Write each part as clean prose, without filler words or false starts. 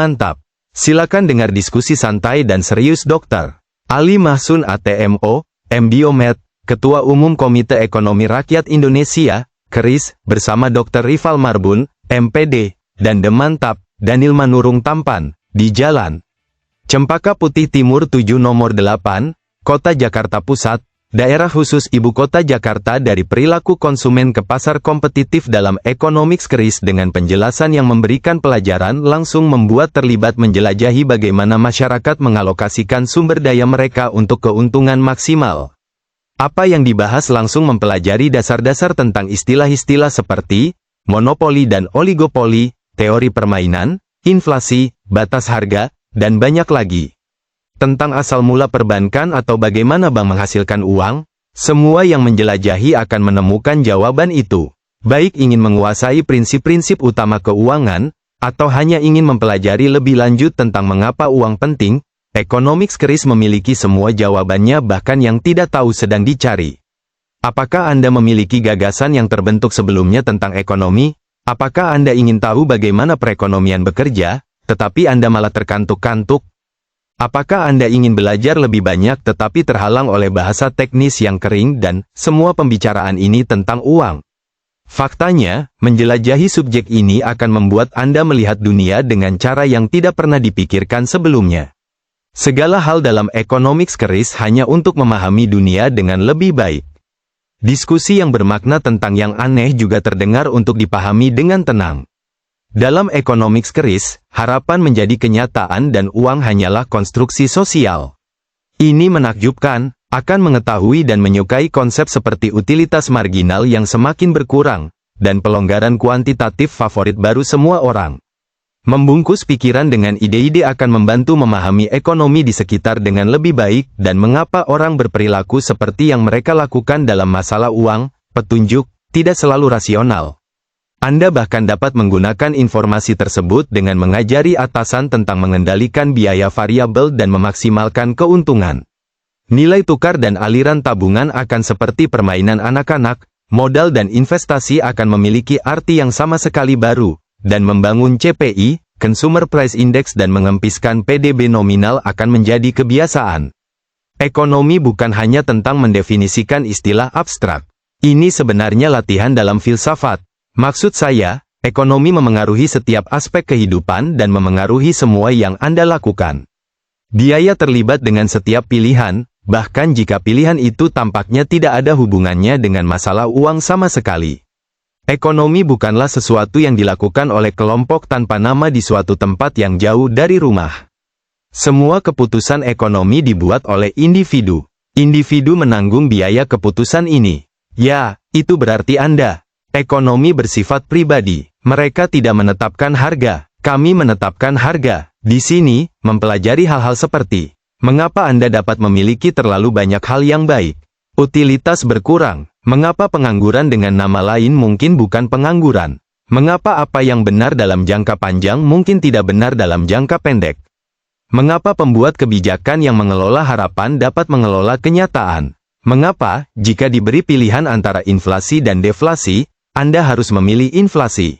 Mantap. Silakan dengar diskusi santai dan serius Dr. Ali Mahsun ATMO, MDOMed, Ketua Umum Komite Ekonomi Rakyat Indonesia, KERIS, bersama Dr. Rival Marbun, MPD, dan Demantap, Daniel Manurung Tampan, di Jalan Cempaka Putih Timur 7 nomor 8, Kota Jakarta Pusat, Daerah Khusus Ibu Kota Jakarta dari perilaku konsumen ke pasar kompetitif dalam Economics KERIS dengan penjelasan yang memberikan pelajaran langsung membuat terlibat menjelajahi bagaimana masyarakat mengalokasikan sumber daya mereka untuk keuntungan maksimal. Apa yang dibahas langsung mempelajari dasar-dasar tentang istilah-istilah seperti monopoli dan oligopoli, teori permainan, inflasi, batas harga, dan banyak lagi. Tentang asal mula perbankan atau bagaimana bank menghasilkan uang, semua yang menjelajahi akan menemukan jawaban itu. Baik ingin menguasai prinsip-prinsip utama keuangan, atau hanya ingin mempelajari lebih lanjut tentang mengapa uang penting, Economics KERIS memiliki semua jawabannya bahkan yang tidak tahu sedang dicari. Apakah Anda memiliki gagasan yang terbentuk sebelumnya tentang ekonomi? Apakah Anda ingin tahu bagaimana perekonomian bekerja, tetapi Anda malah terkantuk-kantuk? Apakah Anda ingin belajar lebih banyak tetapi terhalang oleh bahasa teknis yang kering dan semua pembicaraan ini tentang uang? Faktanya, menjelajahi subjek ini akan membuat Anda melihat dunia dengan cara yang tidak pernah dipikirkan sebelumnya. Segala hal dalam Economics KERIS hanya untuk memahami dunia dengan lebih baik. Diskusi yang bermakna tentang yang aneh juga terdengar untuk dipahami dengan tenang. Dalam Economics KERIS, harapan menjadi kenyataan dan uang hanyalah konstruksi sosial. Ini menakjubkan, akan mengetahui dan menyukai konsep seperti utilitas marginal yang semakin berkurang, dan pelonggaran kuantitatif favorit baru semua orang. Membungkus pikiran dengan ide-ide akan membantu memahami ekonomi di sekitar dengan lebih baik dan mengapa orang berperilaku seperti yang mereka lakukan dalam masalah uang, petunjuk, tidak selalu rasional. Anda bahkan dapat menggunakan informasi tersebut dengan mengajari atasan tentang mengendalikan biaya variabel dan memaksimalkan keuntungan. Nilai tukar dan aliran tabungan akan seperti permainan anak-anak, modal dan investasi akan memiliki arti yang sama sekali baru, dan membangun CPI, Consumer Price Index dan mengempiskan PDB nominal akan menjadi kebiasaan. Ekonomi bukan hanya tentang mendefinisikan istilah abstrak. Ini sebenarnya latihan dalam filsafat. Maksud saya, ekonomi memengaruhi setiap aspek kehidupan dan memengaruhi semua yang Anda lakukan. Biaya terlibat dengan setiap pilihan, bahkan jika pilihan itu tampaknya tidak ada hubungannya dengan masalah uang sama sekali. Ekonomi bukanlah sesuatu yang dilakukan oleh kelompok tanpa nama di suatu tempat yang jauh dari rumah. Semua keputusan ekonomi dibuat oleh individu. Individu menanggung biaya keputusan ini. Ya, itu berarti Anda. Ekonomi bersifat pribadi. Mereka tidak menetapkan harga. Kami menetapkan harga. Di sini, mempelajari hal-hal seperti mengapa Anda dapat memiliki terlalu banyak hal yang baik. Utilitas berkurang. Mengapa pengangguran dengan nama lain mungkin bukan pengangguran. Mengapa apa yang benar dalam jangka panjang mungkin tidak benar dalam jangka pendek. Mengapa pembuat kebijakan yang mengelola harapan dapat mengelola kenyataan. Mengapa, jika diberi pilihan antara inflasi dan deflasi, Anda harus memilih inflasi?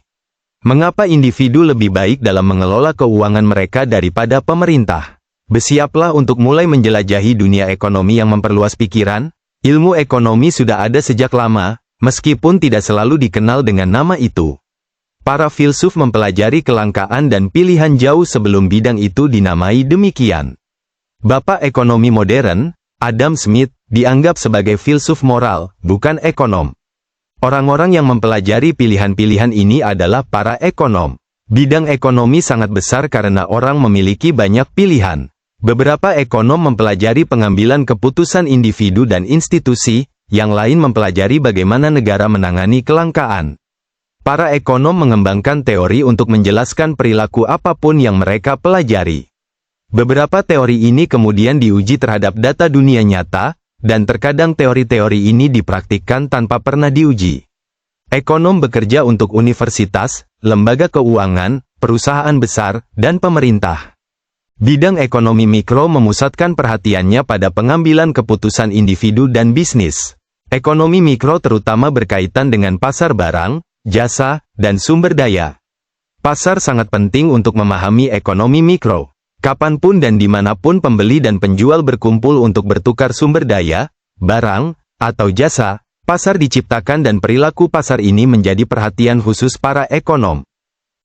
Mengapa individu lebih baik dalam mengelola keuangan mereka daripada pemerintah? Bersiaplah untuk mulai menjelajahi dunia ekonomi yang memperluas pikiran. Ilmu ekonomi sudah ada sejak lama, meskipun tidak selalu dikenal dengan nama itu. Para filsuf mempelajari kelangkaan dan pilihan jauh sebelum bidang itu dinamai demikian. Bapak ekonomi modern, Adam Smith, dianggap sebagai filsuf moral, bukan ekonom. Orang-orang yang mempelajari pilihan-pilihan ini adalah para ekonom. Bidang ekonomi sangat besar karena orang memiliki banyak pilihan. Beberapa ekonom mempelajari pengambilan keputusan individu dan institusi, yang lain mempelajari bagaimana negara menangani kelangkaan. Para ekonom mengembangkan teori untuk menjelaskan perilaku apapun yang mereka pelajari. Beberapa teori ini kemudian diuji terhadap data dunia nyata, dan terkadang teori-teori ini dipraktikkan tanpa pernah diuji. Ekonom bekerja untuk universitas, lembaga keuangan, perusahaan besar, dan pemerintah. Bidang ekonomi mikro memusatkan perhatiannya pada pengambilan keputusan individu dan bisnis. Ekonomi mikro terutama berkaitan dengan pasar barang, jasa, dan sumber daya. Pasar sangat penting untuk memahami ekonomi mikro. Kapanpun dan dimanapun pembeli dan penjual berkumpul untuk bertukar sumber daya, barang, atau jasa, pasar diciptakan dan perilaku pasar ini menjadi perhatian khusus para ekonom.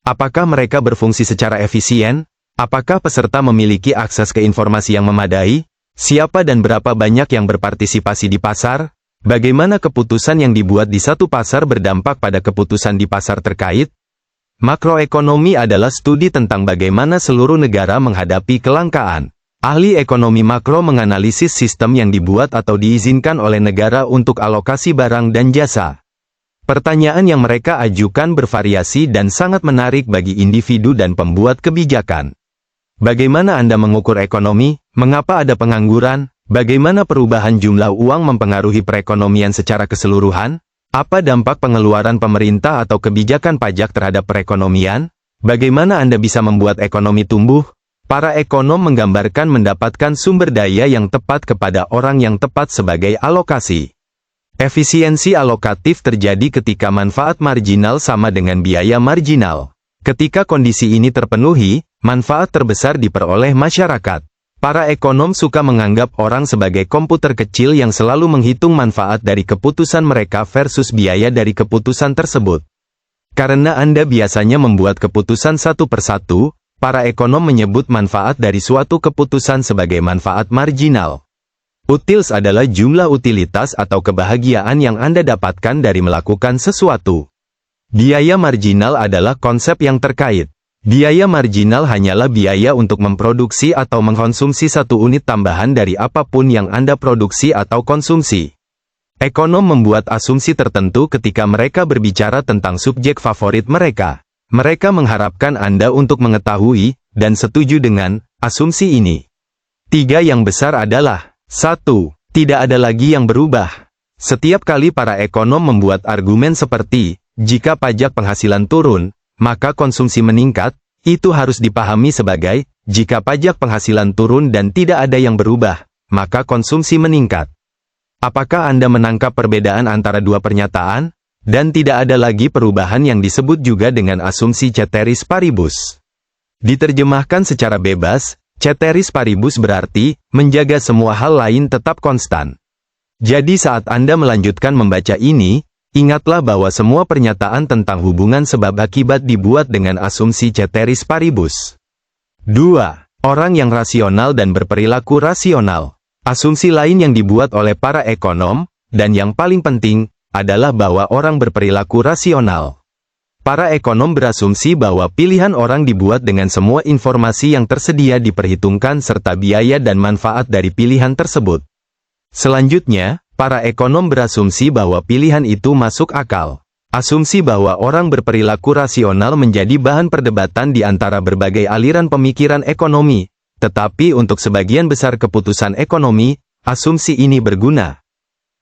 Apakah mereka berfungsi secara efisien? Apakah peserta memiliki akses ke informasi yang memadai? Siapa dan berapa banyak yang berpartisipasi di pasar? Bagaimana keputusan yang dibuat di satu pasar berdampak pada keputusan di pasar terkait? Makroekonomi adalah studi tentang bagaimana seluruh negara menghadapi kelangkaan. Ahli ekonomi makro menganalisis sistem yang dibuat atau diizinkan oleh negara untuk alokasi barang dan jasa. Pertanyaan yang mereka ajukan bervariasi dan sangat menarik bagi individu dan pembuat kebijakan. Bagaimana Anda mengukur ekonomi? Mengapa ada pengangguran? Bagaimana perubahan jumlah uang mempengaruhi perekonomian secara keseluruhan? Apa dampak pengeluaran pemerintah atau kebijakan pajak terhadap perekonomian? Bagaimana Anda bisa membuat ekonomi tumbuh? Para ekonom menggambarkan mendapatkan sumber daya yang tepat kepada orang yang tepat sebagai alokasi. Efisiensi alokatif terjadi ketika manfaat marginal sama dengan biaya marginal. Ketika kondisi ini terpenuhi, manfaat terbesar diperoleh masyarakat. Para ekonom suka menganggap orang sebagai komputer kecil yang selalu menghitung manfaat dari keputusan mereka versus biaya dari keputusan tersebut. Karena Anda biasanya membuat keputusan satu persatu, para ekonom menyebut manfaat dari suatu keputusan sebagai manfaat marginal. Utils adalah jumlah utilitas atau kebahagiaan yang Anda dapatkan dari melakukan sesuatu. Biaya marginal adalah konsep yang terkait. Biaya marginal hanyalah biaya untuk memproduksi atau mengkonsumsi satu unit tambahan dari apapun yang Anda produksi atau konsumsi. Ekonom membuat asumsi tertentu ketika mereka berbicara tentang subjek favorit mereka. Mereka mengharapkan Anda untuk mengetahui, dan setuju dengan, asumsi ini. 3 yang besar adalah, 1. Tidak ada lagi yang berubah. Setiap kali para ekonom membuat argumen seperti, jika pajak penghasilan turun, maka konsumsi meningkat, itu harus dipahami sebagai, jika pajak penghasilan turun dan tidak ada yang berubah, maka konsumsi meningkat. Apakah Anda menangkap perbedaan antara dua pernyataan? Dan tidak ada lagi perubahan yang disebut juga dengan asumsi ceteris paribus. Diterjemahkan secara bebas, ceteris paribus berarti, menjaga semua hal lain tetap konstan. Jadi saat Anda melanjutkan membaca ini, ingatlah bahwa semua pernyataan tentang hubungan sebab akibat dibuat dengan asumsi ceteris paribus. 2. Orang yang rasional dan berperilaku rasional. Asumsi lain yang dibuat oleh para ekonom, dan yang paling penting, adalah bahwa orang berperilaku rasional. Para ekonom berasumsi bahwa pilihan orang dibuat dengan semua informasi yang tersedia diperhitungkan serta biaya dan manfaat dari pilihan tersebut. Selanjutnya, para ekonom berasumsi bahwa pilihan itu masuk akal. Asumsi bahwa orang berperilaku rasional menjadi bahan perdebatan di antara berbagai aliran pemikiran ekonomi, tetapi untuk sebagian besar keputusan ekonomi, asumsi ini berguna.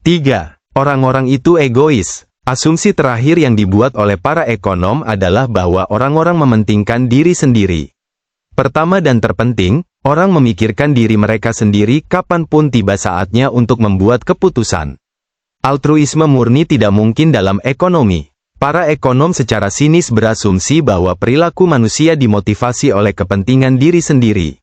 3. Orang-orang itu egois. Asumsi terakhir yang dibuat oleh para ekonom adalah bahwa orang-orang mementingkan diri sendiri. Pertama dan terpenting, orang memikirkan diri mereka sendiri kapanpun tiba saatnya untuk membuat keputusan. Altruisme murni tidak mungkin dalam ekonomi. Para ekonom secara sinis berasumsi bahwa perilaku manusia dimotivasi oleh kepentingan diri sendiri.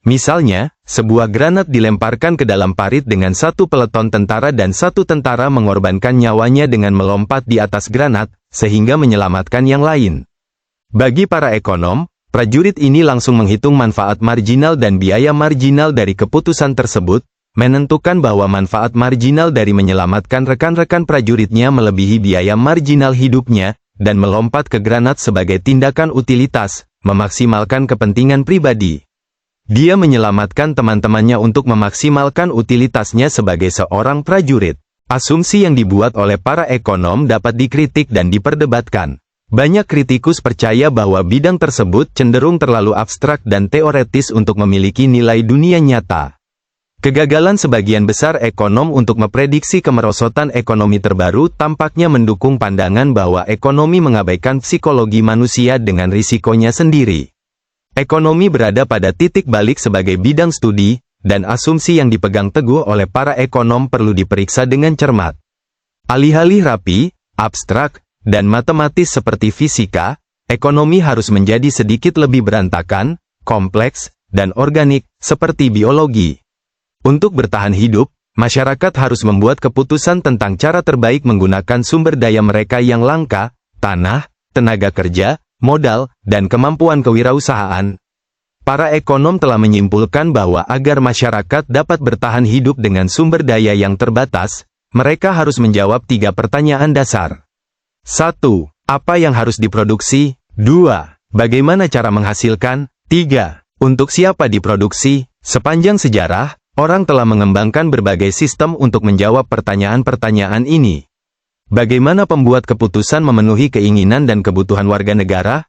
Misalnya, sebuah granat dilemparkan ke dalam parit dengan satu peleton tentara dan satu tentara mengorbankan nyawanya dengan melompat di atas granat, sehingga menyelamatkan yang lain. Bagi para ekonom, prajurit ini langsung menghitung manfaat marginal dan biaya marginal dari keputusan tersebut, menentukan bahwa manfaat marginal dari menyelamatkan rekan-rekan prajuritnya melebihi biaya marginal hidupnya, dan melompat ke granat sebagai tindakan utilitas, memaksimalkan kepentingan pribadi. Dia menyelamatkan teman-temannya untuk memaksimalkan utilitasnya sebagai seorang prajurit. Asumsi yang dibuat oleh para ekonom dapat dikritik dan diperdebatkan. Banyak kritikus percaya bahwa bidang tersebut cenderung terlalu abstrak dan teoretis untuk memiliki nilai dunia nyata. Kegagalan sebagian besar ekonom untuk memprediksi kemerosotan ekonomi terbaru tampaknya mendukung pandangan bahwa ekonomi mengabaikan psikologi manusia dengan risikonya sendiri. Ekonomi berada pada titik balik sebagai bidang studi, dan asumsi yang dipegang teguh oleh para ekonom perlu diperiksa dengan cermat. Alih-alih rapi, abstrak, dan matematis seperti fisika, ekonomi harus menjadi sedikit lebih berantakan, kompleks, dan organik, seperti biologi. Untuk bertahan hidup, masyarakat harus membuat keputusan tentang cara terbaik menggunakan sumber daya mereka yang langka, tanah, tenaga kerja, modal, dan kemampuan kewirausahaan. Para ekonom telah menyimpulkan bahwa agar masyarakat dapat bertahan hidup dengan sumber daya yang terbatas, mereka harus menjawab 3 pertanyaan dasar. 1. Apa yang harus diproduksi? 2. Bagaimana cara menghasilkan? 3. Untuk siapa diproduksi? Sepanjang sejarah, orang telah mengembangkan berbagai sistem untuk menjawab pertanyaan-pertanyaan ini. Bagaimana pembuat keputusan memenuhi keinginan dan kebutuhan warga negara?